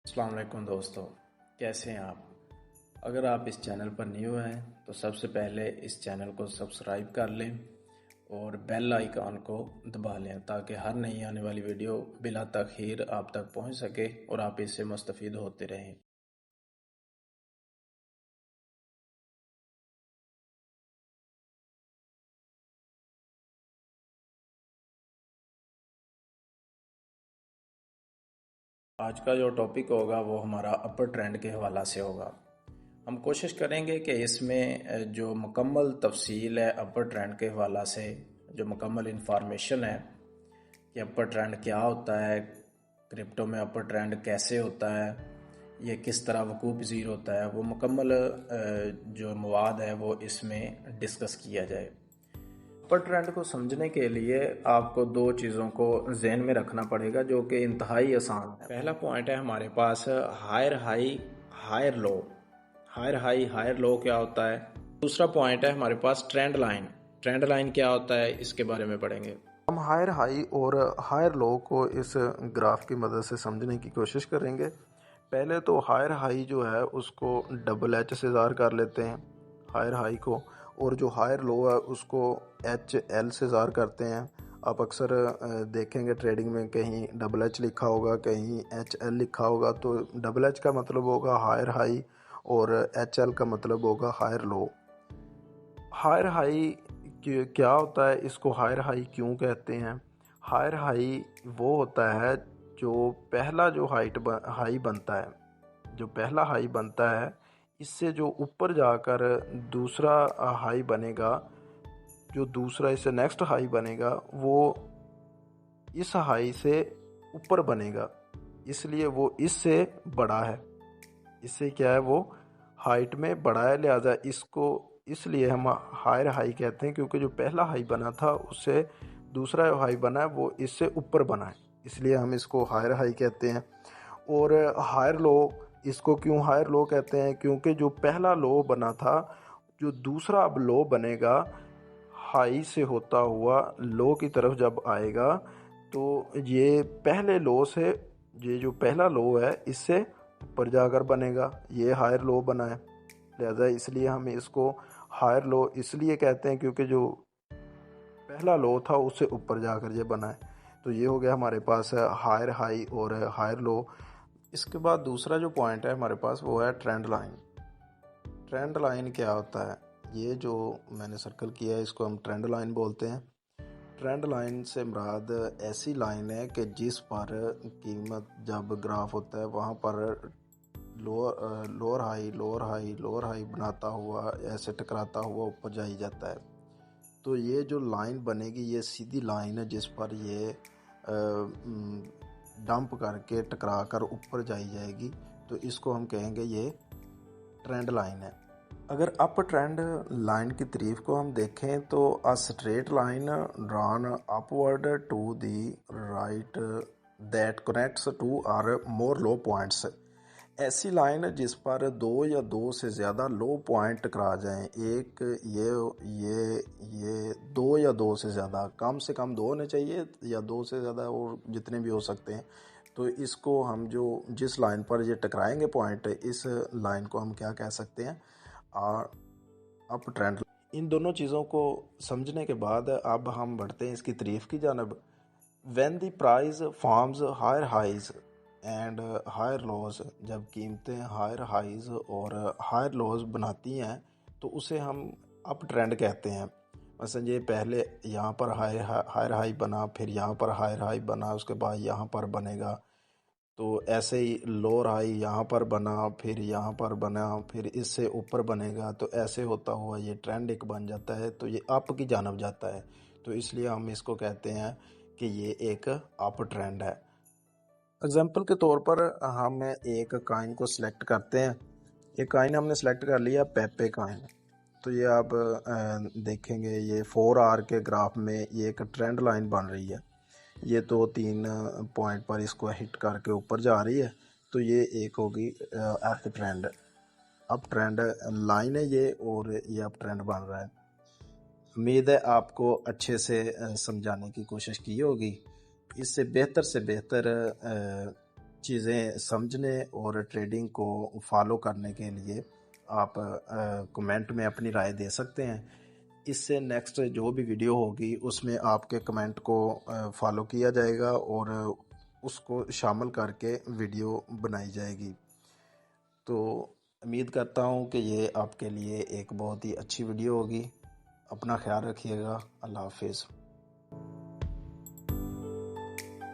अस्सलाम वालेकुम दोस्तों, कैसे हैं आप। अगर आप इस चैनल पर न्यू हैं तो सबसे पहले इस चैनल को सब्सक्राइब कर लें और बेल आइकॉन को दबा लें ताकि हर नई आने वाली वीडियो बिला तखीर आप तक पहुंच सके और आप इससे मुस्तफ़ीद होते रहें। आज का जो टॉपिक होगा वो हमारा अपर ट्रेंड के हवाला से होगा। हम कोशिश करेंगे कि इसमें जो मुकम्मल तफसील है अपर ट्रेंड के हवाला से, जो मुकम्मल इंफॉर्मेशन है कि अपर ट्रेंड क्या होता है, क्रिप्टो में अपर ट्रेंड कैसे होता है, ये किस तरह वकूफ़ पज़ीर होता है, वो मुकम्मल जो मवाद है वो इसमें डिस्कस किया जाए। अपर ट्रेंड को समझने के लिए आपको दो चीज़ों को जहन में रखना पड़ेगा जो कि इंतहाई आसान है। पहला पॉइंट है हमारे पास higher high higher low. Higher high higher low क्या होता है। दूसरा पॉइंट है हमारे पास ट्रेंड लाइन। ट्रेंड लाइन क्या होता है, इसके बारे में पढ़ेंगे। हम हायर हाई और हायर लो को इस ग्राफ की मदद से समझने की कोशिश करेंगे। पहले तो हायर हाई जो है उसको डबल एच से ज़ाहिर कर लेते हैं, हायर हाई को, और जो हायर लो है उसको एच एल से ज़ाहिर करते हैं। आप अक्सर देखेंगे ट्रेडिंग में कहीं डबल एच लिखा होगा, कहीं एच एल लिखा होगा। तो डबल एच का मतलब होगा हायर हाई और एच एल का मतलब होगा हायर लो। हायर हाई क्या होता है, इसको हायर हाई क्यों कहते हैं? हायर हाई वो होता है जो पहला जो हाई बनता है, जो पहला हाई बनता है, इससे जो ऊपर जाकर दूसरा हाई बनेगा, जो दूसरा इससे नेक्स्ट हाई बनेगा, वो इस हाई से ऊपर बनेगा, इसलिए वो इससे बड़ा है। इससे क्या है, वो हाइट में बड़ा है, लिहाजा इसको इसलिए हम हायर हाई कहते हैं, क्योंकि जो पहला हाई बना था उससे दूसरा जो हाई बना है वो इससे ऊपर बना है, इसलिए हम इसको हायर हाई कहते हैं। और हायर लो, इसको क्यों हायर लो कहते हैं? क्योंकि जो पहला लो बना था, जो दूसरा अब लो बनेगा, हाई से होता हुआ लो की तरफ जब आएगा, तो ये पहले लो से, ये जो पहला लो है इससे ऊपर जाकर बनेगा, ये हायर लो बना है। लिहाजा इसलिए हम इसको हायर लो इसलिए कहते हैं क्योंकि जो पहला लो था उससे ऊपर जाकर ये बना है। तो ये हो गया हमारे पास हायर हाई और हायर लो। इसके बाद दूसरा जो पॉइंट है हमारे पास वो है ट्रेंड लाइन। ट्रेंड लाइन क्या होता है? ये जो मैंने सर्कल किया है इसको हम ट्रेंड लाइन बोलते हैं। ट्रेंड लाइन से मुराद ऐसी लाइन है कि जिस पर कीमत, जब ग्राफ होता है वहाँ पर lower high lower high lower high बनाता हुआ, ऐसे टकराता हुआ ऊपर जाई जाता है। तो ये जो लाइन बनेगी ये सीधी लाइन है जिस पर ये डंप करके टकरा कर ऊपर जाई जाएगी, तो इसको हम कहेंगे ये ट्रेंड लाइन है। अगर अप ट्रेंड लाइन की तारीफ को हम देखें तो a straight line drawn upward to the right that connects two or more low points. ऐसी लाइन जिस पर दो या दो से ज़्यादा लो पॉइंट टकरा जाएं, एक ये दो या दो से ज़्यादा, कम से कम दो होने चाहिए या दो से ज़्यादा और जितने भी हो सकते हैं। तो इसको हम जो जिस लाइन पर ये टकराएंगे पॉइंट, इस लाइन को हम क्या कह सकते हैं? Up trend. इन दोनों चीज़ों को समझने के बाद अब हम बढ़ते हैं इसकी तारीफ की जानब। When the price forms higher highs and higher lows, जब कीमतें हायर हाइज और हायर लोज बनाती हैं तो उसे हम अप ट्रेंड कहते हैं। मसलन ये पहले यहाँ पर हायर हाई बना, फिर यहाँ पर हायर हाई बना, उसके बाद यहाँ पर बनेगा, तो ऐसे ही लोअर हाई यहाँ पर बना, फिर यहाँ पर बना, फिर इससे ऊपर बनेगा, तो ऐसे होता हुआ ये ट्रेंड एक बन जाता है, तो ये अप की जानब जाता है। तो इसलिए हम इसको कहते हैं कि ये एक अप ट्रेंड है। एग्जाम्पल के तौर पर हम एक कॉइन को सिलेक्ट करते हैं। ये कॉइन हमने सेलेक्ट कर लिया, पेपे कॉइन। तो ये आप देखेंगे ये 4 आवर के ग्राफ में ये एक ट्रेंड लाइन बन रही है। ये तो 3 पॉइंट पर इसको हिट करके ऊपर जा रही है, तो ये एक होगी अप ट्रेंड लाइन है ये, और ये अप ट्रेंड बन रहा है। उम्मीद है आपको अच्छे से समझाने की कोशिश की होगी। इससे बेहतर चीज़ें समझने और ट्रेडिंग को फॉलो करने के लिए आप कमेंट में अपनी राय दे सकते हैं। इससे नेक्स्ट जो भी वीडियो होगी उसमें आपके कमेंट को फॉलो किया जाएगा और उसको शामिल करके वीडियो बनाई जाएगी। तो उम्मीद करता हूँ कि ये आपके लिए एक बहुत ही अच्छी वीडियो होगी। अपना ख्याल रखिएगा। अल्लाह हाफिज़।